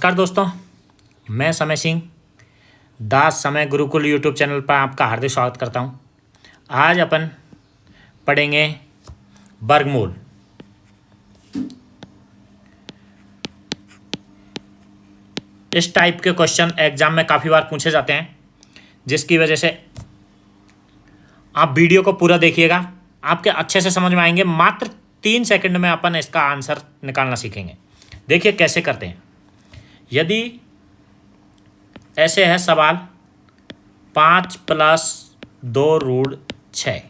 नमस्कार दोस्तों, मैं समय सिंह दास समय गुरुकुल यूट्यूब चैनल पर आपका हार्दिक स्वागत करता हूं। आज अपन पढ़ेंगे वर्गमूल। इस टाइप के क्वेश्चन एग्जाम में काफ़ी बार पूछे जाते हैं, जिसकी वजह से आप वीडियो को पूरा देखिएगा, आपके अच्छे से समझ में आएंगे। मात्र 3 सेकंड में अपन इसका आंसर निकालना सीखेंगे। देखिए कैसे करते हैं। यदि ऐसे है सवाल 5 + 2√6,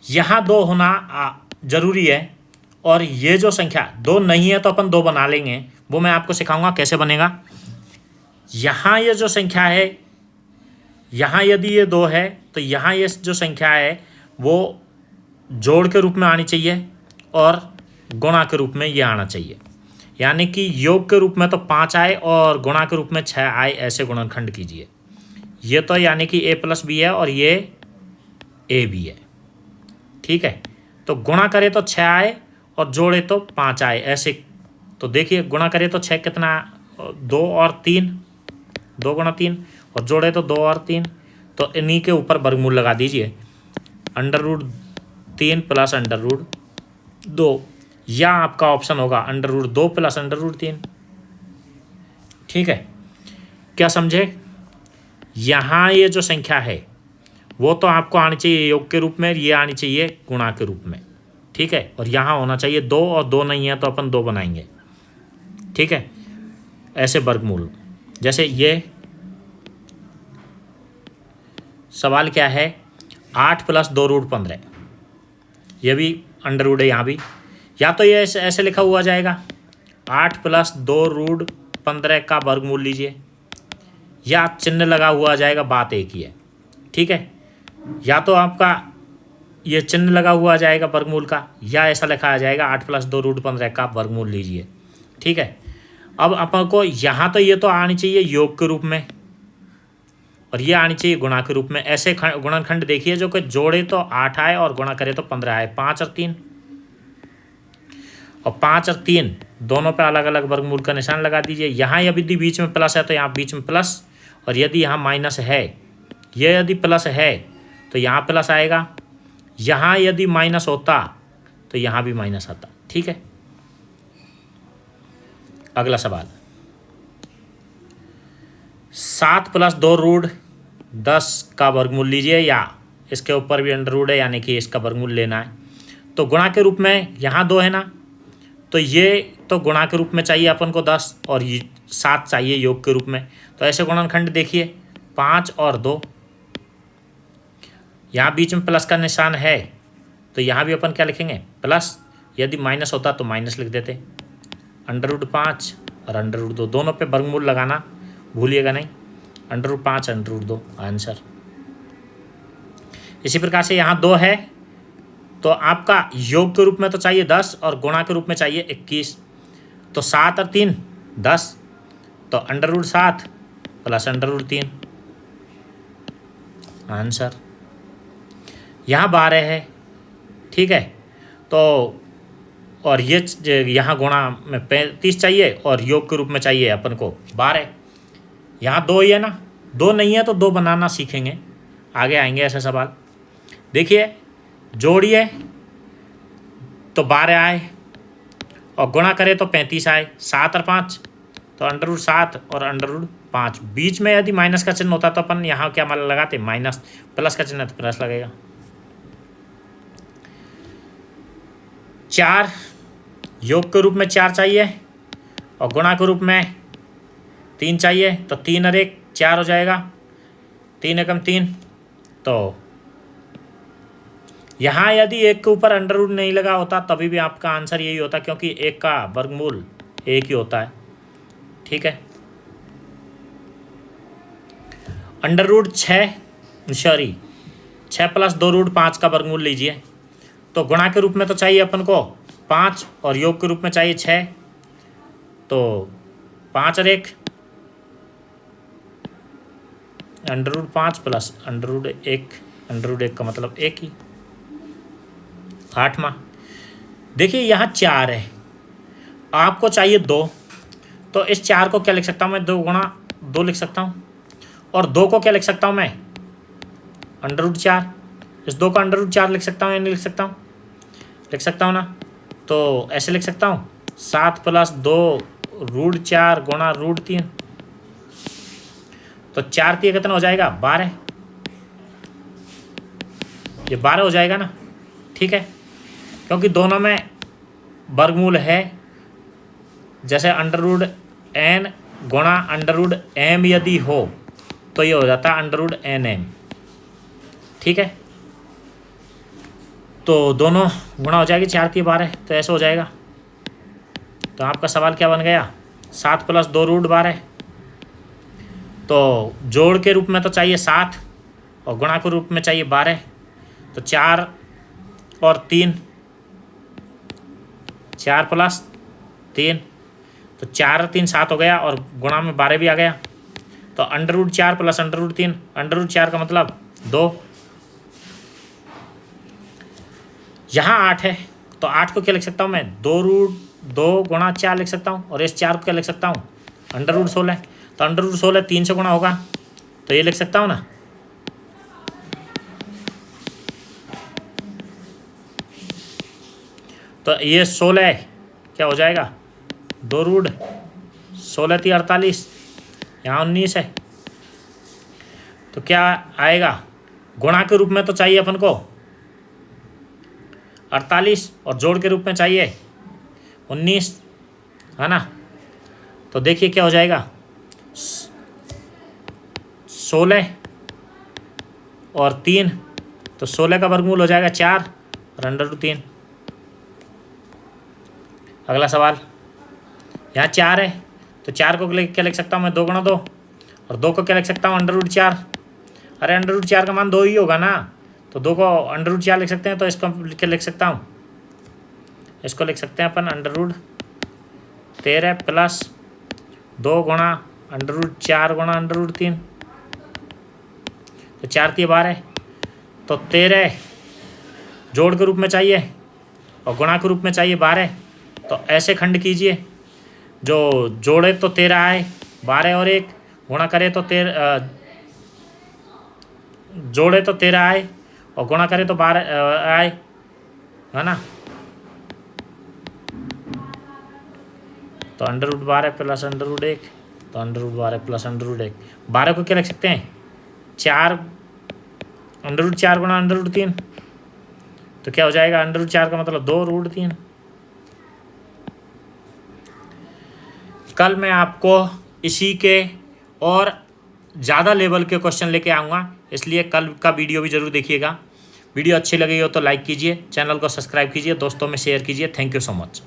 यहाँ 2 होना जरूरी है और ये जो संख्या 2 नहीं है तो अपन 2 बना लेंगे, वो मैं आपको सिखाऊंगा कैसे बनेगा। यहाँ ये जो संख्या है, यहाँ यदि ये 2 है तो यहाँ ये जो संख्या है वो जोड़ के रूप में आनी चाहिए और गुणा के रूप में ये आना चाहिए। यानी कि योग के रूप में तो 5 आए और गुणा के रूप में 6 आए, ऐसे गुणनखंड कीजिए। ये तो यानी कि a + b है और ये a भी है, ठीक है। तो गुणा करे तो 6 आए और जोड़े तो 5 आए, ऐसे। तो देखिए गुणा करे तो 6 कितना, 2 और 3, 2 × 3, और जोड़े तो 2 और 3। तो इन्हीं के ऊपर वर्गमूल लगा दीजिए। √3 + √2, या आपका ऑप्शन होगा √2 + √3, ठीक है। क्या समझे? यहाँ ये जो संख्या है वो तो आपको आनी चाहिए योग के रूप में, ये आनी चाहिए गुणा के रूप में, ठीक है। और यहाँ होना चाहिए 2 और 2 नहीं है तो अपन 2 बनाएंगे, ठीक है। ऐसे वर्गमूल, जैसे ये सवाल क्या है, 8 + 2√15, ये भी अंडर है यहाँ भी। या तो ये ऐसे लिखा हुआ जाएगा 8 + 2√15 का वर्गमूल लीजिए, या चिन्ह लगा हुआ जाएगा, बात एक ही है, ठीक है। या तो आपका ये चिन्ह लगा हुआ जाएगा वर्गमूल का, या ऐसा लिखा आ जाएगा 8 + 2√15 का वर्गमूल लीजिए, ठीक है। अब अपन को यहाँ तो ये तो आनी चाहिए योग के रूप में और ये आनी चाहिए गुणा के रूप में। ऐसे गुणनखंड देखिए जो कि जोड़े तो 8 आए और गुणा करे तो 15 आए। 5 और 3, और 5 और 3 दोनों पे अलग अलग वर्गमूल का निशान लगा दीजिए। यहाँ यदि बीच में प्लस है तो यहाँ बीच में प्लस, और यदि यहाँ माइनस है, ये यदि प्लस है तो यहाँ प्लस आएगा। यहाँ यदि माइनस होता तो यहाँ भी माइनस आता, ठीक है। अगला सवाल 7 + 2√10 का वर्गमूल लीजिए, या इसके ऊपर भी अंडर है, यानी कि इसका वर्गमूल लेना है। तो गुणा के रूप में यहाँ 2 है ना, तो ये तो गुणा के रूप में चाहिए अपन को 10, और ये 7 चाहिए योग के रूप में। तो ऐसे गुणनखंड देखिए 5 और 2, यहाँ बीच में प्लस का निशान है तो यहाँ भी अपन क्या लिखेंगे, प्लस। यदि माइनस होता तो माइनस लिख देते। √5 और √2 दोनों पे वर्गमूल लगाना भूलिएगा नहीं। √5 √2 आंसर। इसी प्रकार से यहाँ 2 है तो आपका योग के रूप में तो चाहिए 10 और गुणा के रूप में चाहिए 21। तो 7 और 3 10, तो √7 + √3 आंसर। यहाँ 12 है, ठीक है। तो और ये यहाँ गुणा में 35 चाहिए और योग के रूप में चाहिए अपन को 12। यहाँ 2 ही है ना, 2 नहीं है तो 2 बनाना सीखेंगे, आगे आएंगे ऐसे सवाल। देखिए जोड़िए तो 12 आए और गुणा करें तो 35 आए। 7 और 5 तो √7 और √5। बीच में यदि माइनस का चिन्ह होता तो अपन यहाँ क्या मान लगाते, माइनस। प्लस का चिन्ह तो प्लस लगेगा। 4 योग के रूप में 4 चाहिए और गुणा के रूप में 3 चाहिए, तो 3 और 1 4 हो जाएगा। 3 एकम 3, तो यहाँ यदि 1 के ऊपर अंडर नहीं लगा होता तभी भी आपका आंसर यही होता, क्योंकि 1 का वर्गमूल 1 ही होता है, ठीक है। √6 + 2√5 का वर्गमूल लीजिए। तो गुणा के रूप में तो चाहिए अपन को 5 और योग के रूप में चाहिए 6, तो 5 और 1 √5 + √1 का मतलब 1 ही। 8वां देखिए यहाँ 4 है, आपको चाहिए 2, तो इस 4 को क्या लिख सकता हूँ मैं, 2 गुणा 2 लिख सकता हूँ। और 2 को क्या लिख सकता हूँ मैं, √4। इस 2 को √4 लिख सकता हूँ या नहीं लिख सकता हूँ, लिख सकता हूँ ना। तो ऐसे लिख सकता हूँ 7 + 2 √4 गुणा √3। तो 4 3 कितना हो जाएगा, 12। ये 12 हो जाएगा ना, ठीक है, क्योंकि दोनों में वर्गमूल है। जैसे √n गुणा √m यदि हो तो ये हो जाता है √nm, ठीक है। तो दोनों गुणा हो जाएगी, 4 3 12, तो ऐसे हो जाएगा। तो आपका सवाल क्या बन गया, 7 + 2 √12। तो जोड़ के रूप में तो चाहिए 7 और गुणा के रूप में चाहिए 12। तो 4 और 3, 4 + 3, तो 4 और 3 7 हो गया और गुणा में 12 भी आ गया। तो √4 + √3, √4 का मतलब 2। यहाँ 8 है, तो 8 को क्या लिख सकता हूँ मैं, 2 गुणा 4 लिख सकता हूँ। और इस 4 को क्या लिख सकता हूँ, √16। तो √16 3 से गुणा होगा, तो ये लिख सकता हूँ ना। तो ये 16 क्या हो जाएगा, 2√16 × 48, यहाँ 19 है। तो क्या आएगा, गुणा के रूप में तो चाहिए अपन को 48 और जोड़ के रूप में चाहिए 19, है ना। तो देखिए क्या हो जाएगा, 16 और 3, तो 16 का वर्गमूल हो जाएगा 4 और √3। अगला सवाल, यहाँ 4 है, तो 4 को क्या लिख सकता हूँ मैं, 2 गुणा 2, और 2 को क्या लिख सकता हूँ, √4। अरे √4 का मान 2 ही होगा ना, तो 2 को √4 लिख सकते हैं। तो इसको क्या लिख सकता हूँ, इसको लिख सकते हैं अपन √13 + 2 गुणा √4 गुणा √3। तो 4 3 12, तो 13 जोड़ के रूप में चाहिए और गुणा के रूप में चाहिए 12। तो ऐसे खंड कीजिए, जो जोड़े तो 13 आए, 12 और 1 गुणा करे तो 13, जोड़े तो 13 आए और गुणा करे तो 12 आए, है ना। तो √12 + √1, तो √12 + √1, 12 को क्या लिख सकते हैं, 4 √4 गुणा √3। तो क्या हो जाएगा, √4 का मतलब 2√3। कल मैं आपको इसी के और ज़्यादा लेवल के क्वेश्चन लेके आऊँगा, इसलिए कल का वीडियो भी ज़रूर देखिएगा। वीडियो अच्छी लगी हो तो लाइक कीजिए, चैनल को सब्सक्राइब कीजिए, दोस्तों में शेयर कीजिए। Thank you so much.